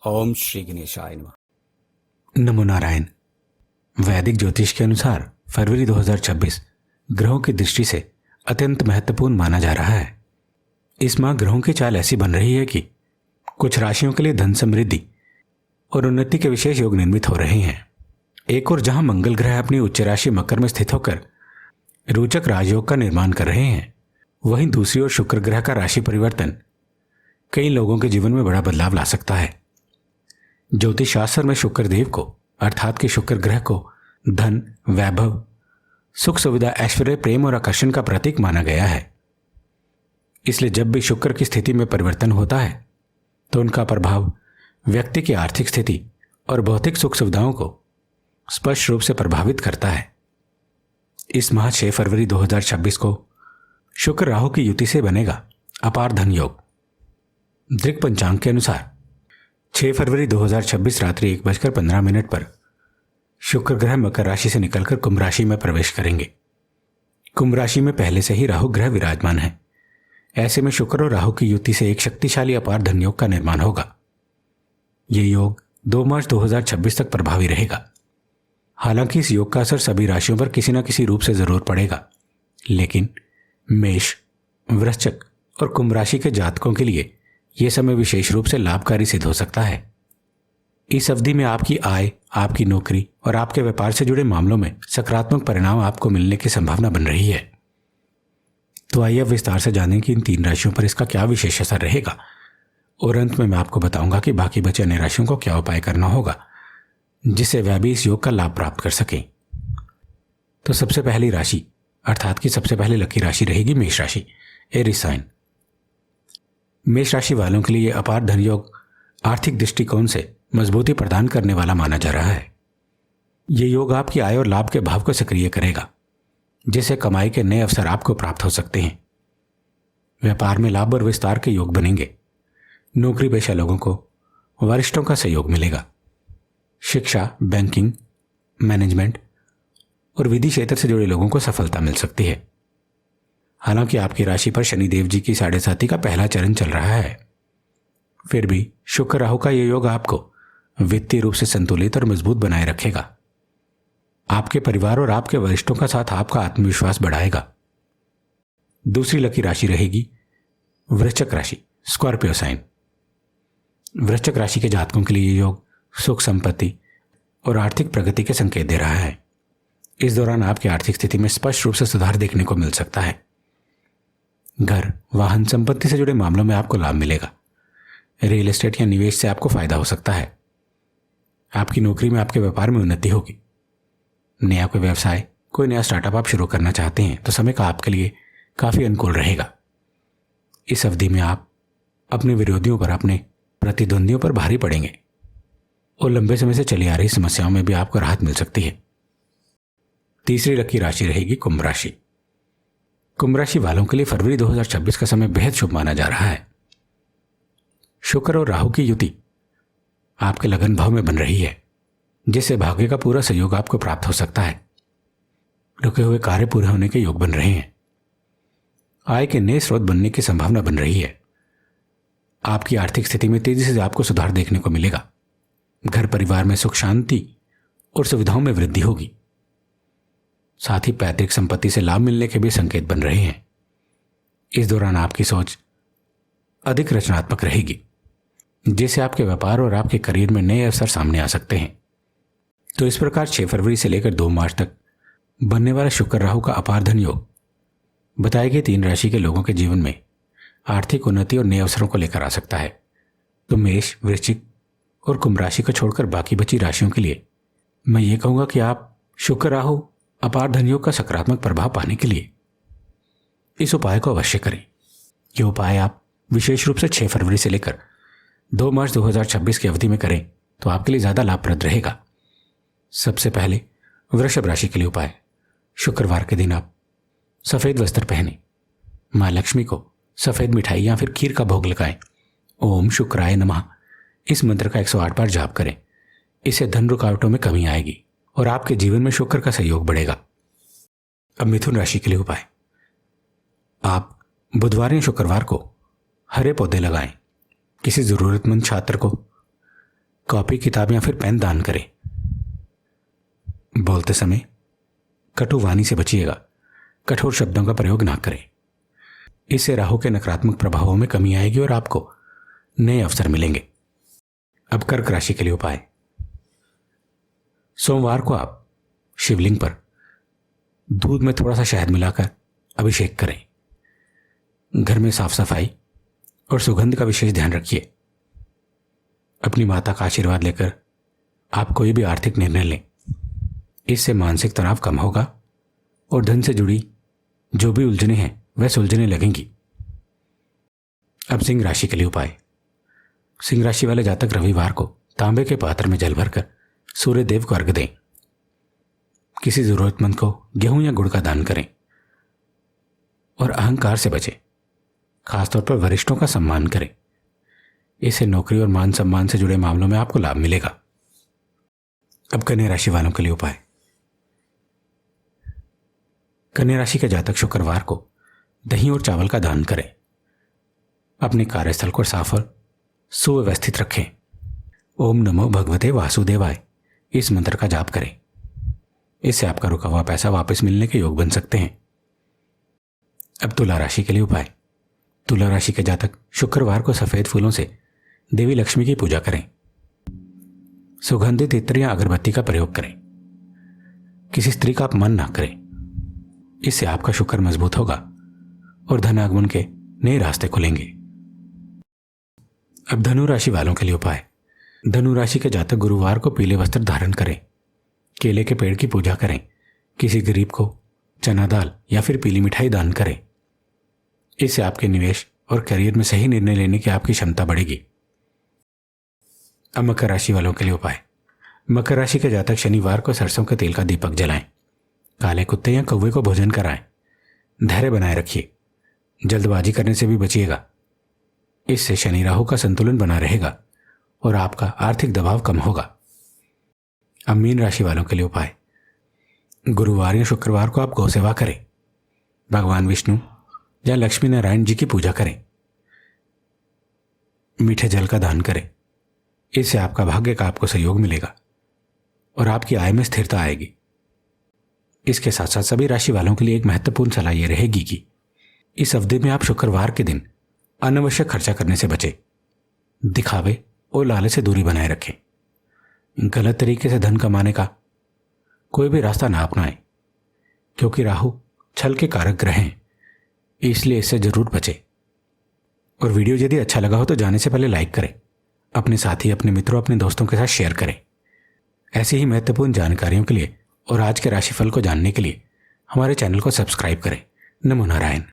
ओम श्री गणेशाय नमः। नमो नारायण। वैदिक ज्योतिष के अनुसार फरवरी 2026 ग्रहों की दृष्टि से अत्यंत महत्वपूर्ण माना जा रहा है। इस माह ग्रहों की चाल ऐसी बन रही है कि कुछ राशियों के लिए धन समृद्धि और उन्नति के विशेष योग निर्मित हो रहे हैं। एक और जहां मंगल ग्रह अपनी उच्च राशि मकर में स्थित होकर रोचक राजयोग का निर्माण कर रहे हैं, वहीं दूसरी ओर शुक्र ग्रह का राशि परिवर्तन कई लोगों के जीवन में बड़ा बदलाव ला सकता है। ज्योतिष शास्त्र में शुक्र देव को अर्थात कि शुक्र ग्रह को धन, वैभव, सुख सुविधा, ऐश्वर्य, प्रेम और आकर्षण का प्रतीक माना गया है। इसलिए जब भी शुक्र की स्थिति में परिवर्तन होता है तो उनका प्रभाव व्यक्ति की आर्थिक स्थिति और भौतिक सुख सुविधाओं को स्पष्ट रूप से प्रभावित करता है। इस माह 6 फरवरी 2026 को शुक्र राहु की युति से बनेगा अपार धन योग। दृक पंचांग के अनुसार 6 फरवरी 2026 रात्रि 1:15 पर शुक्र ग्रह मकर राशि से निकलकर कुंभ राशि में प्रवेश करेंगे। कुंभ राशि में पहले से ही राहु ग्रह विराजमान है। ऐसे में शुक्र और राहु की युति से एक शक्तिशाली अपार धन योग का निर्माण होगा। ये योग 2 मार्च 2026 तक प्रभावी रहेगा। हालांकि इस योग का असर सभी राशियों पर किसी न किसी रूप से जरूर पड़ेगा, लेकिन मेष, वृश्चिक और कुंभ राशि के जातकों के लिए यह समय विशेष रूप से लाभकारी सिद्ध हो सकता है। इस अवधि में आपकी आय, आपकी नौकरी और आपके व्यापार से जुड़े मामलों में सकारात्मक परिणाम आपको मिलने की संभावना बन रही है। तो आइए अब विस्तार से जानें कि इन 3 राशियों पर इसका क्या विशेष असर रहेगा, और अंत में मैं आपको बताऊंगा कि बाकी बचे अन्य राशियों को क्या उपाय करना होगा जिससे वह भी इस योग का लाभ प्राप्त कर सकें। तो सबसे पहली राशि अर्थात कि सबसे पहले लकी राशि रहेगी मेष राशि, एरीज साइन। मेष राशि वालों के लिए अपार धन योग आर्थिक दृष्टिकोण से मजबूती प्रदान करने वाला माना जा रहा है। यह योग आपकी आय और लाभ के भाव को सक्रिय करेगा, जिससे कमाई के नए अवसर आपको प्राप्त हो सकते हैं। व्यापार में लाभ और विस्तार के योग बनेंगे। नौकरी पेशा लोगों को वरिष्ठों का सहयोग मिलेगा। शिक्षा, बैंकिंग, मैनेजमेंट और विधि क्षेत्र से जुड़े लोगों को सफलता मिल सकती है। हालांकि आपकी राशि पर शनिदेव जी की 7.5 का पहला चरण चल रहा है, फिर भी शुक्र राहु का यह योग आपको वित्तीय रूप से संतुलित और मजबूत बनाए रखेगा। आपके परिवार और आपके वरिष्ठों का साथ आपका आत्मविश्वास बढ़ाएगा। दूसरी लकी राशि रहेगी वृश्चिक राशि, स्कॉर्पियो साइन। वृश्चिक राशि के जातकों के लिए यह योग सुख, संपत्ति और आर्थिक प्रगति के संकेत दे रहा है। इस दौरान आपकी आर्थिक स्थिति में स्पष्ट रूप से सुधार देखने को मिल सकता है। घर, वाहन, संपत्ति से जुड़े मामलों में आपको लाभ मिलेगा। रियल एस्टेट या निवेश से आपको फायदा हो सकता है। आपकी नौकरी में, आपके व्यापार में उन्नति होगी। नया कोई व्यवसाय, कोई नया स्टार्टअप आप शुरू करना चाहते हैं तो समय का आपके लिए काफी अनुकूल रहेगा। इस अवधि में आप अपने विरोधियों पर, अपने प्रतिद्वंदियों पर भारी पड़ेंगे और लंबे समय से चली आ रही समस्याओं में भी आपको राहत मिल सकती है। तीसरी लकी राशि रहेगी कुंभ राशि। कुंभ राशि वालों के लिए फरवरी 2026 का समय बेहद शुभ माना जा रहा है। शुक्र और राहु की युति आपके लगन भाव में बन रही है, जिससे भाग्य का पूरा सहयोग आपको प्राप्त हो सकता है। रुके हुए कार्य पूरे होने के योग बन रहे हैं। आय के नए स्रोत बनने की संभावना बन रही है। आपकी आर्थिक स्थिति में तेजी से आपको सुधार देखने को मिलेगा। घर परिवार में सुख, शांति और सुविधाओं में वृद्धि होगी। साथ ही पैतृक संपत्ति से लाभ मिलने के भी संकेत बन रहे हैं। इस दौरान आपकी सोच अधिक रचनात्मक रहेगी, जिससे आपके व्यापार और आपके करियर में नए अवसर सामने आ सकते हैं। तो इस प्रकार 6 फरवरी से लेकर 2 मार्च तक बनने वाला शुक्र राहु का अपार धन योग बताए गए 3 राशि के लोगों के जीवन में आर्थिक उन्नति और नए अवसरों को लेकर आ सकता है। तो मेष, वृश्चिक और कुंभ राशि को छोड़कर बाकी बची राशियों के लिए मैं ये कहूंगा कि आप शुक्र राहु अपार धन योग का सकारात्मक प्रभाव पाने के लिए इस उपाय को अवश्य करें। यह उपाय आप विशेष रूप से 6 फरवरी से लेकर 2 मार्च 2026 की अवधि में करें तो आपके लिए ज्यादा लाभप्रद रहेगा। सबसे पहले वृषभ राशि के लिए उपाय। शुक्रवार के दिन आप सफेद वस्त्र पहने, मां लक्ष्मी को सफेद मिठाई या फिर खीर का भोग लगाएं। ओम शुक्राय नमः इस मंत्र का 108 बार जाप करें। इससे धन रुकावटों में कमी आएगी और आपके जीवन में शुक्र का सहयोग बढ़ेगा। अब मिथुन राशि के लिए उपाय। आप बुधवार या शुक्रवार को हरे पौधे लगाएं। किसी जरूरतमंद छात्र को कॉपी किताब या फिर पेन दान करें। बोलते समय कटु वाणी से बचिएगा, कठोर शब्दों का प्रयोग ना करें। इससे राहु के नकारात्मक प्रभावों में कमी आएगी और आपको नए अवसर मिलेंगे। अब कर्क राशि के लिए उपाय। सोमवार को आप शिवलिंग पर दूध में थोड़ा सा शहद मिलाकर अभिषेक करें। घर में साफ सफाई और सुगंध का विशेष ध्यान रखिए। अपनी माता का आशीर्वाद लेकर आप कोई भी आर्थिक निर्णय लें, इससे मानसिक तनाव कम होगा और धन से जुड़ी जो भी उलझनें हैं वह सुलझने लगेंगी। अब सिंह राशि के लिए उपाय। सिंह राशि वाले जातक रविवार को तांबे के पात्र में जल भरकर सूर्य देव को अर्घ दें। किसी जरूरतमंद को गेहूं या गुड़ का दान करें और अहंकार से बचें। खासतौर पर वरिष्ठों का सम्मान करें। इससे नौकरी और मान सम्मान से जुड़े मामलों में आपको लाभ मिलेगा। अब कन्या राशि वालों के लिए उपाय। कन्या राशि के जातक शुक्रवार को दही और चावल का दान करें। अपने कार्यस्थल को साफ और सुव्यवस्थित रखें। ओम नमो भगवते वासुदेवाय इस मंत्र का जाप करें। इससे आपका रुका हुआ पैसा वापस मिलने के योग बन सकते हैं। अब तुला राशि के लिए उपाय। तुला राशि के जातक शुक्रवार को सफेद फूलों से देवी लक्ष्मी की पूजा करें। सुगंधित इत्र या अगरबत्ती का प्रयोग करें। किसी स्त्री का अपमान ना करें। इससे आपका शुक्र मजबूत होगा और धन आगमन के नए रास्ते खुलेंगे। अब धनु राशि वालों के लिए उपाय। धनु राशि के जातक गुरुवार को पीले वस्त्र धारण करें। केले के पेड़ की पूजा करें। किसी गरीब को चना दाल या फिर पीली मिठाई दान करें। इससे आपके निवेश और करियर में सही निर्णय लेने की आपकी क्षमता बढ़ेगी। अब मकर राशि वालों के लिए उपाय। मकर राशि के जातक शनिवार को सरसों के तेल का दीपक जलाएं। काले कुत्ते या कौवे को भोजन कराएं। धैर्य बनाए रखिए। जल्दबाजी करने से भी बचिएगा। इससे शनि राहु का संतुलन बना रहेगा और आपका आर्थिक दबाव कम होगा। अब मीन राशि वालों के लिए उपाय। गुरुवार या शुक्रवार को आप गौ सेवा करें। भगवान विष्णु या लक्ष्मी नारायण जी की पूजा करें। मीठे जल का दान करें। इससे आपका भाग्य का आपको सहयोग मिलेगा और आपकी आय में स्थिरता आएगी। इसके साथ साथ सभी राशि वालों के लिए एक महत्वपूर्ण सलाह यह रहेगी कि इस अवधि में आप शुक्रवार के दिन अनावश्यक खर्चा करने से बचें। दिखावे और लालच से दूरी बनाए रखें। गलत तरीके से धन कमाने का कोई भी रास्ता ना अपनाएं, क्योंकि राहु छल के कारक ग्रह हैं, इसलिए इससे जरूर बचें। और वीडियो यदि अच्छा लगा हो तो जाने से पहले लाइक करें। अपने साथी, अपने मित्रों, अपने दोस्तों के साथ शेयर करें। ऐसी ही महत्वपूर्ण जानकारियों के लिए और आज के राशिफल को जानने के लिए हमारे चैनल को सब्सक्राइब करें। नमो नारायण।